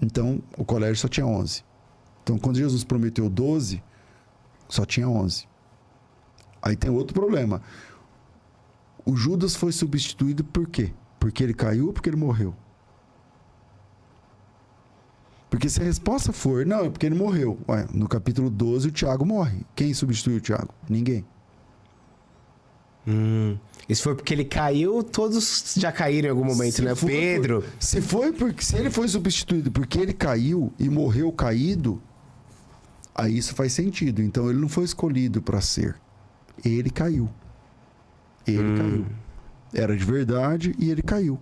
Então o colégio só tinha 11. Então quando Jesus prometeu 12, só tinha 11. Aí tem outro problema. O Judas foi substituído por quê? Porque ele caiu ou porque ele morreu? Porque se a resposta for, não, é porque ele morreu. Ué, no capítulo 12 o Tiago morre. Quem substituiu o Tiago? Ninguém. Isso foi porque ele caiu, todos já caíram em algum momento, né? Pedro. Se ele foi substituído porque ele caiu e morreu caído, aí isso faz sentido. Então ele não foi escolhido para ser. Ele caiu. Ele caiu. Era de verdade e ele caiu.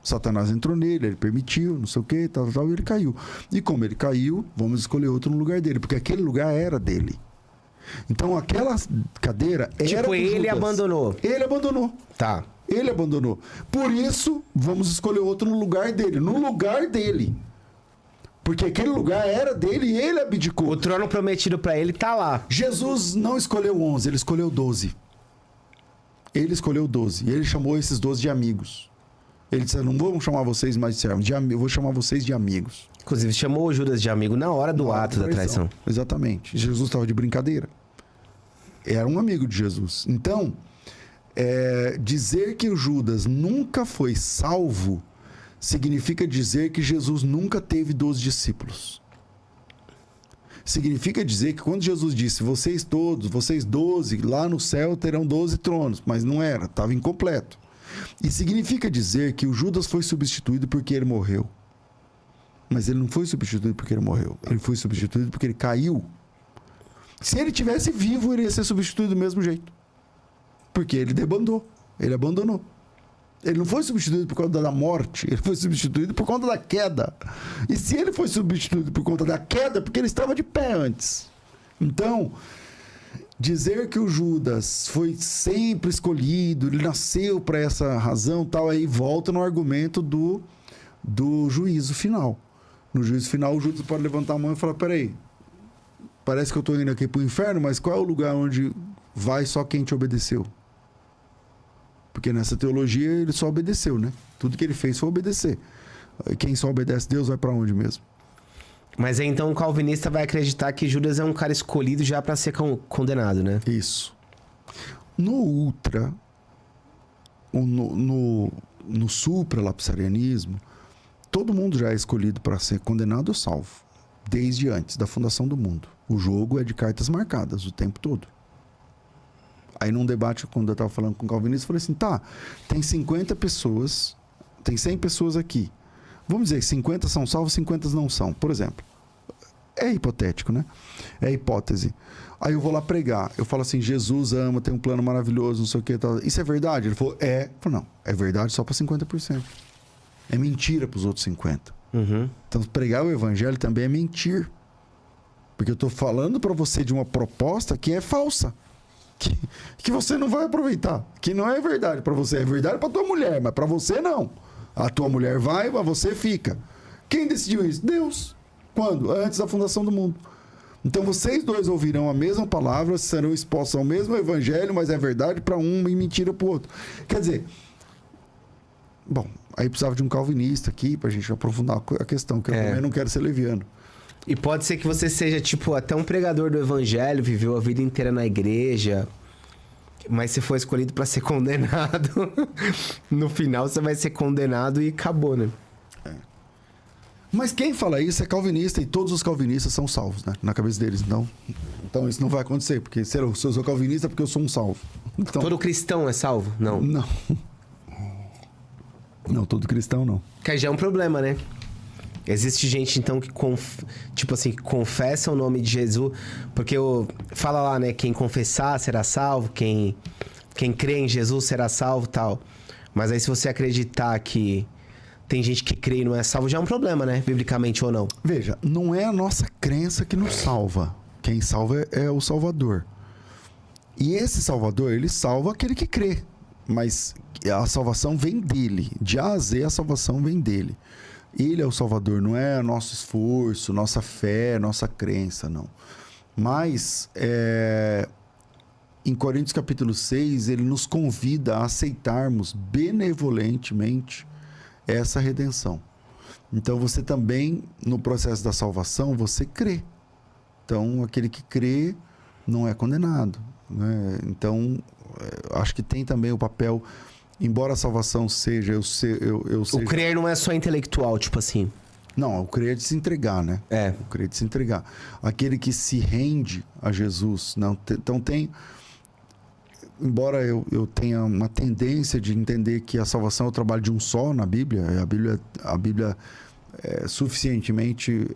Satanás entrou nele, ele permitiu, não sei o que, tal, e ele caiu. E como ele caiu, vamos escolher outro no lugar dele, porque aquele lugar era dele. Então aquela cadeira era tipo, ele Judas. abandonou. Ele abandonou. Tá. Ele abandonou. Por isso, vamos escolher outro no lugar dele. No lugar dele. Porque aquele lugar era dele e ele abdicou. O trono prometido para ele tá lá. Jesus não escolheu 11, ele escolheu 12. Ele escolheu 12. E ele chamou esses 12 de amigos. Ele disse: não vou chamar vocês mais de servos, eu vou chamar vocês de amigos. Inclusive, chamou o Judas de amigo na hora do ato da traição. Exatamente. Jesus estava de brincadeira. Era um amigo de Jesus. Então, dizer que o Judas nunca foi salvo significa dizer que Jesus nunca teve 12 discípulos. Significa dizer que quando Jesus disse: vocês todos, vocês 12, lá no céu terão 12 tronos. Mas não era, estava incompleto. E significa dizer que o Judas foi substituído porque ele morreu. Mas ele não foi substituído porque ele morreu. Ele foi substituído porque ele caiu. Se ele tivesse vivo, ele ia ser substituído do mesmo jeito. Porque ele debandou. Ele abandonou. Ele não foi substituído por conta da morte. Ele foi substituído por conta da queda. E se ele foi substituído por conta da queda, porque ele estava de pé antes. Então, dizer que o Judas foi sempre escolhido, ele nasceu para essa razão, tal, aí volta no argumento do juízo final. No juízo final, o Judas pode levantar a mão e falar: peraí, parece que eu estou indo aqui para o inferno, mas qual é o lugar onde vai só quem te obedeceu? Porque nessa teologia ele só obedeceu, né? Tudo que ele fez foi obedecer. Quem só obedece a Deus vai para onde mesmo? Mas aí, então o calvinista vai acreditar que Judas é um cara escolhido já para ser condenado, né? Isso. No ultra, no supralapsarianismo, todo mundo já é escolhido para ser condenado ou salvo, desde antes da fundação do mundo. O jogo é de cartas marcadas o tempo todo. Aí num debate, quando eu estava falando com o calvinista, eu falei assim: tá, tem 50 pessoas, tem 100 pessoas aqui. Vamos dizer que 50 são salvos, 50 não são. Por exemplo, É hipotético, né? É hipótese. Aí eu vou lá pregar. Eu falo assim, Jesus ama, tem um plano maravilhoso, não sei o que. Tal. Isso é verdade? Ele falou, é. Eu falei, não, é verdade só para 50%. É mentira para os outros 50%. Uhum. Então, pregar o evangelho também é mentir. Porque eu estou falando para você de uma proposta que é falsa. Que você não vai aproveitar. Que não é verdade para você. É verdade para tua mulher, mas para você não. A tua mulher vai, mas você fica. Quem decidiu isso? Deus. Quando? Antes da fundação do mundo. Então vocês dois ouvirão a mesma palavra, serão expostos ao mesmo evangelho, mas é verdade para um e mentira para o outro. Quer dizer, bom, aí precisava de um calvinista aqui para a gente aprofundar a questão, que eu também não quero ser leviano. E pode ser que você seja, tipo, até um pregador do evangelho, viveu a vida inteira na igreja, mas se for escolhido para ser condenado, no final você vai ser condenado e acabou, né? Mas quem fala isso é calvinista e todos os calvinistas são salvos, né? Na cabeça deles. Então isso não vai acontecer, porque se eu sou calvinista é porque eu sou um salvo. Então, Todo cristão é salvo? Não. Não, todo cristão não. Que aí já é um problema, né? Existe gente, então, que tipo assim, confessa o nome de Jesus, porque fala lá, né? Quem confessar será salvo, quem crê em Jesus será salvo e tal. Mas aí se você acreditar que tem gente que crê e não é salvo, já é um problema, né? Biblicamente ou não. Veja, não é a nossa crença que nos salva. Quem salva é o Salvador. E esse Salvador, ele salva aquele que crê. Mas a salvação vem dele. De A a Z, a salvação vem dele. Ele é o Salvador, não é nosso esforço, nossa fé, nossa crença, não. Mas, em Coríntios capítulo 6, ele nos convida a aceitarmos benevolentemente essa redenção. Então, você também, no processo da salvação, você crê. Então, aquele que crê não é condenado, né? Então, acho que tem também o papel, embora a salvação seja... eu seja... O crer não é só intelectual, tipo assim. Não, o crer é de se entregar, né? O crer é de se entregar. Aquele que se rende a Jesus. Não, então, tem... Embora eu tenha uma tendência de entender que a salvação é o trabalho de um só na Bíblia, a Bíblia é suficientemente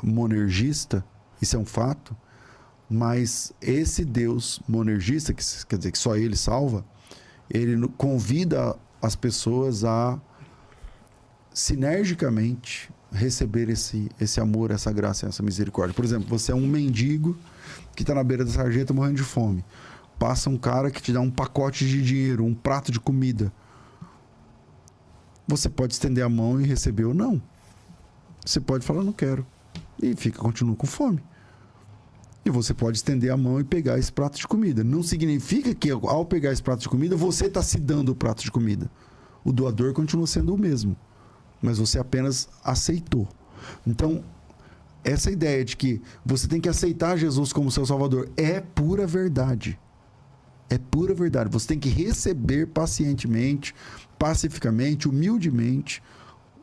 monergista, isso é um fato, mas esse Deus monergista, que quer dizer que só ele salva, ele convida as pessoas a sinergicamente receber esse amor, essa graça, essa misericórdia. Por exemplo, você é um mendigo que está na beira da sarjeta morrendo de fome. Passa um cara que te dá um pacote de dinheiro, um prato de comida. Você pode estender a mão e receber ou não. Você pode falar, não quero. E continua com fome. E você pode estender a mão e pegar esse prato de comida. Não significa que ao pegar esse prato de comida, você está se dando o prato de comida. O doador continua sendo o mesmo. Mas você apenas aceitou. Então, essa ideia de que você tem que aceitar Jesus como seu Salvador é pura verdade. É pura verdade. Você tem que receber pacientemente, pacificamente, humildemente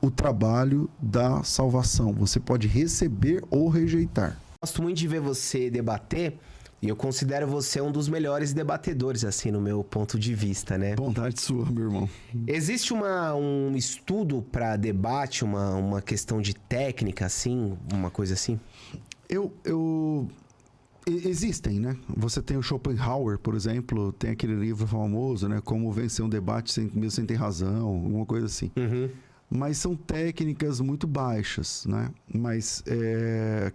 o trabalho da salvação. Você pode receber ou rejeitar. Gosto muito de ver você debater e eu considero você um dos melhores debatedores, assim, no meu ponto de vista, né? Bondade sua, meu irmão. Existe um estudo para debate, uma questão de técnica, assim, uma coisa assim? Existem, né? Você tem o Schopenhauer, por exemplo, tem aquele livro famoso, né? Como vencer um debate mesmo sem ter razão, alguma coisa assim. Uhum. Mas são técnicas muito baixas, né? Mas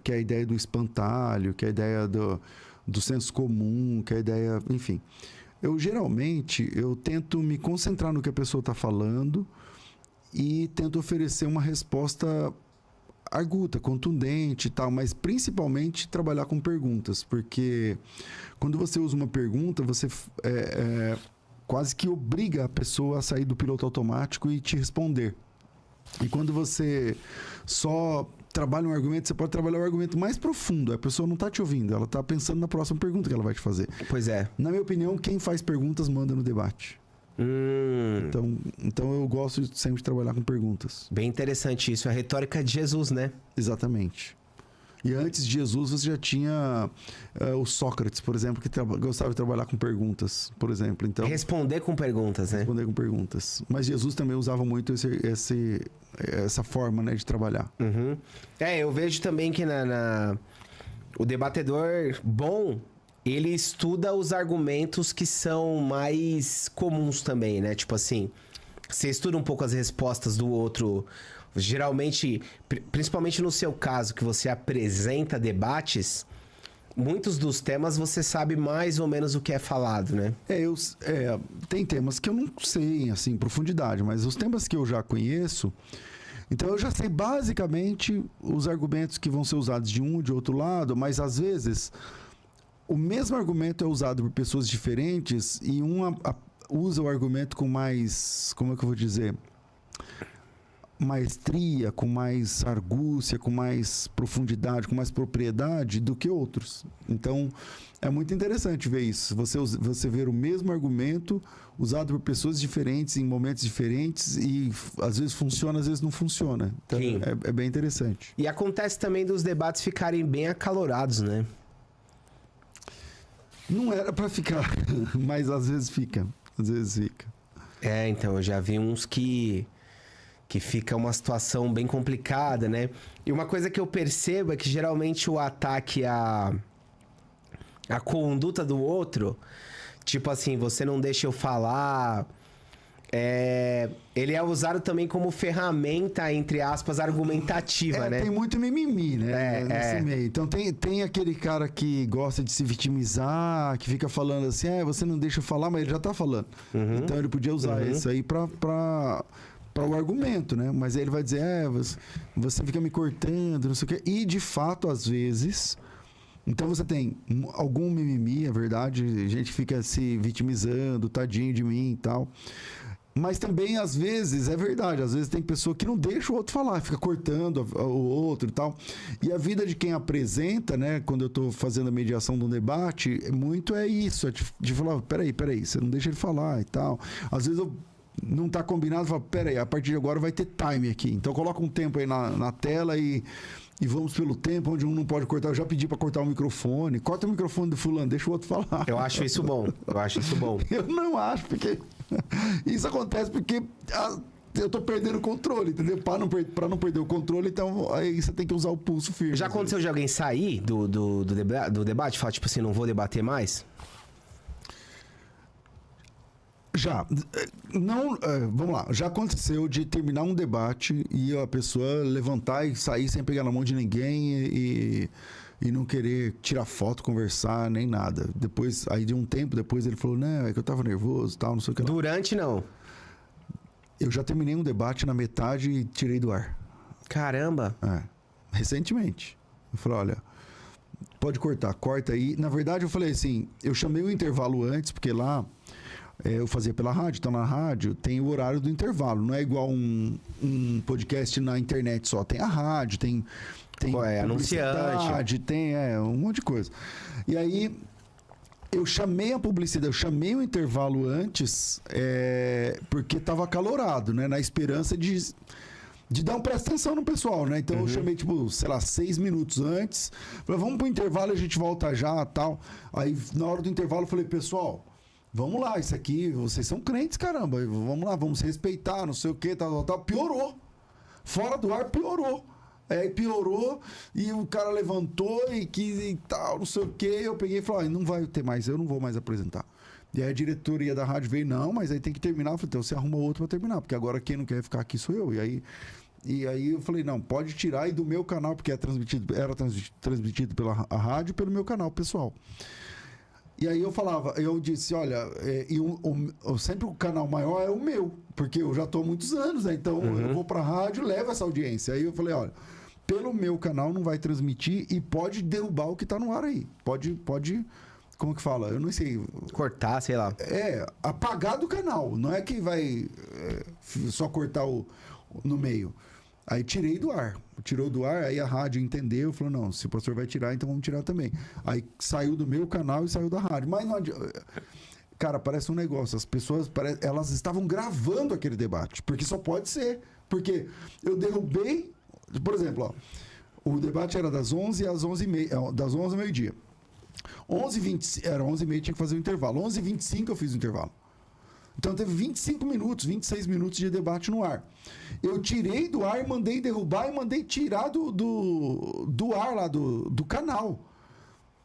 que é a ideia do espantalho, que é a ideia do senso comum, que é a ideia... Enfim, geralmente tento me concentrar no que a pessoa está falando e tento oferecer uma resposta arguta, contundente e tal, mas principalmente trabalhar com perguntas, porque quando você usa uma pergunta, você quase que obriga a pessoa a sair do piloto automático e te responder. E quando você só trabalha um argumento, você pode trabalhar o argumento mais profundo. A pessoa não está te ouvindo, ela está pensando na próxima pergunta que ela vai te fazer. Pois é. Na minha opinião, quem faz perguntas manda no debate. Então eu gosto sempre de trabalhar com perguntas. Bem interessante isso. É a retórica de Jesus, né? Exatamente. E antes de Jesus você já tinha o Sócrates, por exemplo, que gostava de trabalhar com perguntas, por exemplo. Então, Responder com perguntas, né? responder com perguntas. Mas Jesus também usava muito essa forma, né, de trabalhar. Uhum. Eu vejo também que o debatedor bom, ele estuda os argumentos que são mais comuns também, né? Tipo assim, você estuda um pouco as respostas do outro. Geralmente, principalmente no seu caso, que você apresenta debates, muitos dos temas você sabe mais ou menos o que é falado, né? Tem temas que eu não sei, assim, em profundidade, mas os temas que eu já conheço, então eu já sei basicamente os argumentos que vão ser usados de um e de outro lado, mas às vezes o mesmo argumento é usado por pessoas diferentes e usa o argumento com mais, como é que eu vou dizer, maestria, com mais argúcia, com mais profundidade, com mais propriedade do que outros. Então, é muito interessante ver isso. Você ver o mesmo argumento usado por pessoas diferentes, em momentos diferentes, e às vezes funciona, às vezes não funciona. Então, é bem interessante. E acontece também dos debates ficarem bem acalorados, né? Não era para ficar, mas às vezes fica. Às vezes fica. Então, eu já vi uns que fica uma situação bem complicada, né? E uma coisa que eu percebo é que geralmente o ataque à conduta do outro, tipo assim, você não deixa eu falar, ele é usado também como ferramenta, entre aspas, argumentativa, né? Tem muito mimimi, né? Nesse meio. Então tem aquele cara que gosta de se vitimizar, que fica falando assim, você não deixa eu falar, mas ele já tá falando. Uhum. Então ele podia usar isso aí para o argumento, né? Mas aí ele vai dizer, você fica me cortando, não sei o quê. E, de fato, às vezes... Então, você tem algum mimimi, é verdade. A gente fica se vitimizando, tadinho de mim e tal. Mas também, às vezes, é verdade. Às vezes tem pessoa que não deixa o outro falar, fica cortando o outro e tal. E a vida de quem apresenta, né? Quando eu tô fazendo a mediação de um debate, muito é isso. É de falar, peraí, você não deixa ele falar e tal. Às vezes não tá combinado, fala, peraí, a partir de agora vai ter time aqui. Então coloca um tempo aí na tela e vamos pelo tempo, onde um não pode cortar. Eu já pedi para cortar o microfone. Corta o microfone do fulano, deixa o outro falar. Eu acho isso bom. Eu não acho, porque isso acontece porque eu tô perdendo o controle, entendeu? Para não perder o controle, então aí você tem que usar o pulso firme. Já aconteceu de alguém sair do debate? Falar, tipo assim, não vou debater mais? Já. Não, vamos lá. Já aconteceu de terminar um debate e a pessoa levantar e sair sem pegar na mão de ninguém e não querer tirar foto, conversar, nem nada. Depois, aí de um tempo depois ele falou, não, é que eu tava nervoso e tal, não sei o que lá. Durante, não? Eu já terminei um debate na metade e tirei do ar. Caramba! Recentemente. Eu falei, olha, pode cortar, corta aí. Na verdade, eu falei assim, eu chamei o intervalo antes, porque lá... eu fazia pela rádio, então na rádio tem o horário do intervalo, não é igual um podcast na internet só, tem a rádio, tem anunciante, tem um monte de coisa. E aí eu chamei a publicidade, eu chamei o intervalo antes, porque estava acalorado, né, na esperança de dar uma presta atenção no pessoal, né? Então eu chamei, 6 minutos antes, falei, vamos pro intervalo, a gente volta já, tal. Aí na hora do intervalo eu falei, pessoal, vamos lá, isso aqui, vocês são crentes, caramba. Vamos lá, vamos respeitar, não sei o que, tal. Piorou. Fora do ar, piorou. Aí piorou e o cara levantou e quis e tal, não sei o que. Eu peguei e falei, não vai ter mais, eu não vou mais apresentar. E aí a diretoria da rádio veio, não, mas aí tem que terminar. Eu falei, então você arruma outro pra terminar, porque agora quem não quer ficar aqui sou eu. E aí eu falei, não, pode tirar e do meu canal, porque era transmitido pela rádio e pelo meu canal pessoal. E aí eu disse, olha, sempre o canal maior é o meu, porque eu já estou há muitos anos, né? Então eu vou para a rádio, levo essa audiência. Aí eu falei, olha, pelo meu canal não vai transmitir e pode derrubar o que está no ar aí. Pode, como que fala? Eu não sei. Cortar, sei lá. Apagar do canal. Não é que vai só cortar no meio. Aí tirei do ar. Tirou do ar, aí a rádio entendeu, falou, não, se o pastor vai tirar, então vamos tirar também. Aí saiu do meu canal e saiu da rádio. Mas não adianta. Cara, parece um negócio. As pessoas, elas estavam gravando aquele debate. Porque só pode ser. Porque eu derrubei... Por exemplo, O debate era das 11 às 11h30, das 11 ao meio-dia. 11h20, era 11h30, tinha que fazer o intervalo. 11h25 eu fiz o intervalo. Então teve 25 minutos, 26 minutos de debate no ar. Eu tirei do ar, mandei derrubar e mandei tirar do ar lá, do canal.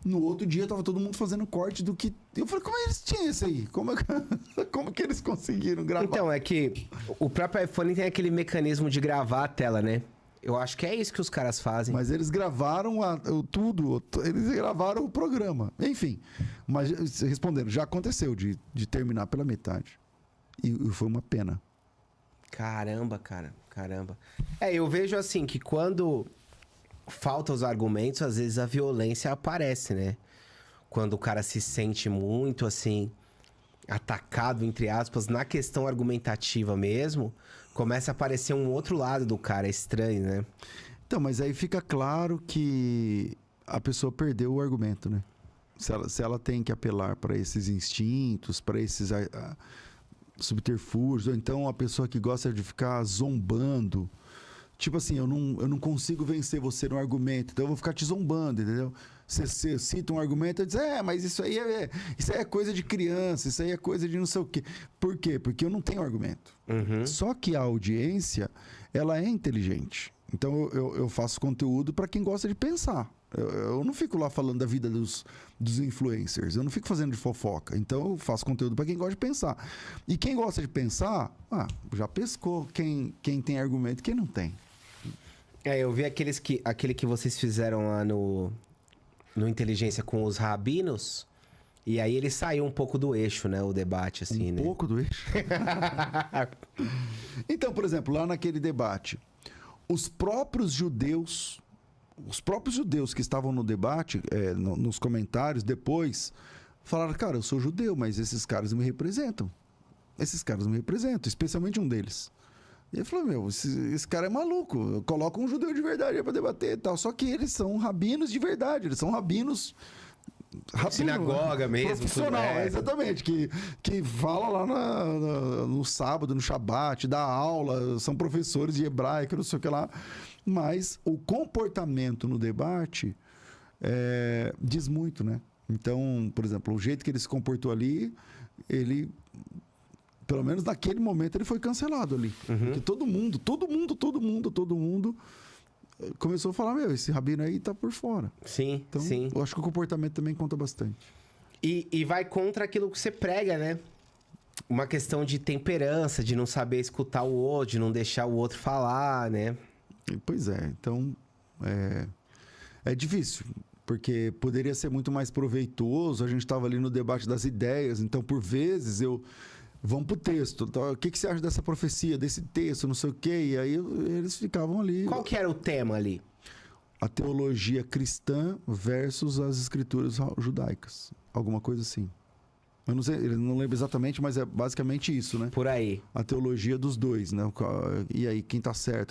No outro dia tava todo mundo fazendo corte do que... Eu falei, como eles tinham isso aí? Como que eles conseguiram gravar? Então, é que o próprio iPhone tem aquele mecanismo de gravar a tela, né? Eu acho que é isso que os caras fazem. Mas eles gravaram tudo, eles gravaram o programa. Enfim, mas respondendo, já aconteceu de terminar pela metade. E foi uma pena. Caramba, cara, caramba. Eu vejo assim que quando faltam os argumentos, às vezes a violência aparece, né? Quando o cara se sente muito, assim, atacado, entre aspas, na questão argumentativa mesmo, começa a aparecer um outro lado do cara, estranho, né? Então, mas aí fica claro que a pessoa perdeu o argumento, né? Se ela tem que apelar para esses instintos, para esses subterfúgios, ou então a pessoa que gosta de ficar zombando. Tipo assim, eu não consigo vencer você no argumento, então eu vou ficar te zombando, entendeu? Você cita um argumento e diz, mas isso aí é coisa de criança, isso aí é coisa de não sei o quê. Por quê? Porque eu não tenho argumento. Uhum. Só que a audiência, ela é inteligente. Então eu faço conteúdo para quem gosta de pensar. Eu não fico lá falando da vida dos influencers, eu não fico fazendo de fofoca. Então eu faço conteúdo para quem gosta de pensar. E quem gosta de pensar, já pescou quem tem argumento e quem não tem. Eu vi aquele que vocês fizeram lá no Inteligência com os rabinos. E aí ele saiu um pouco do eixo, né? O debate, assim, né? Um pouco do eixo? Então, por exemplo, lá naquele debate, os próprios judeus que estavam no debate, nos comentários, depois, falaram, cara, eu sou judeu, mas esses caras me representam. Especialmente um deles. E ele falou, esse cara é maluco, coloca um judeu de verdade aí pra debater e tal. Só que eles são rabinos de verdade, eles são rabinos... Sinagoga mesmo. Profissional, exatamente. Que fala lá no sábado, no Shabat, dá aula, são professores de hebraico, não sei o que lá. Mas o comportamento no debate diz muito, né? Então, por exemplo, o jeito que ele se comportou ali, ele... Pelo menos naquele momento ele foi cancelado ali. Uhum. Porque todo mundo começou a falar, esse rabino aí tá por fora. Sim, então, sim. Eu acho que o comportamento também conta bastante. E vai contra aquilo que você prega, né? Uma questão de temperança, de não saber escutar o outro, de não deixar o outro falar, né? Pois é, então é difícil, porque poderia ser muito mais proveitoso, a gente estava ali no debate das ideias, então por vezes vamos pro texto. Então, o que você acha dessa profecia, desse texto, não sei o quê? E aí eles ficavam ali. Qual que era o tema ali? A teologia cristã versus as escrituras judaicas. Alguma coisa assim. Eu não sei, ele não lembra exatamente, mas é basicamente isso, né? Por aí. A teologia dos dois, né? E aí, quem tá certo?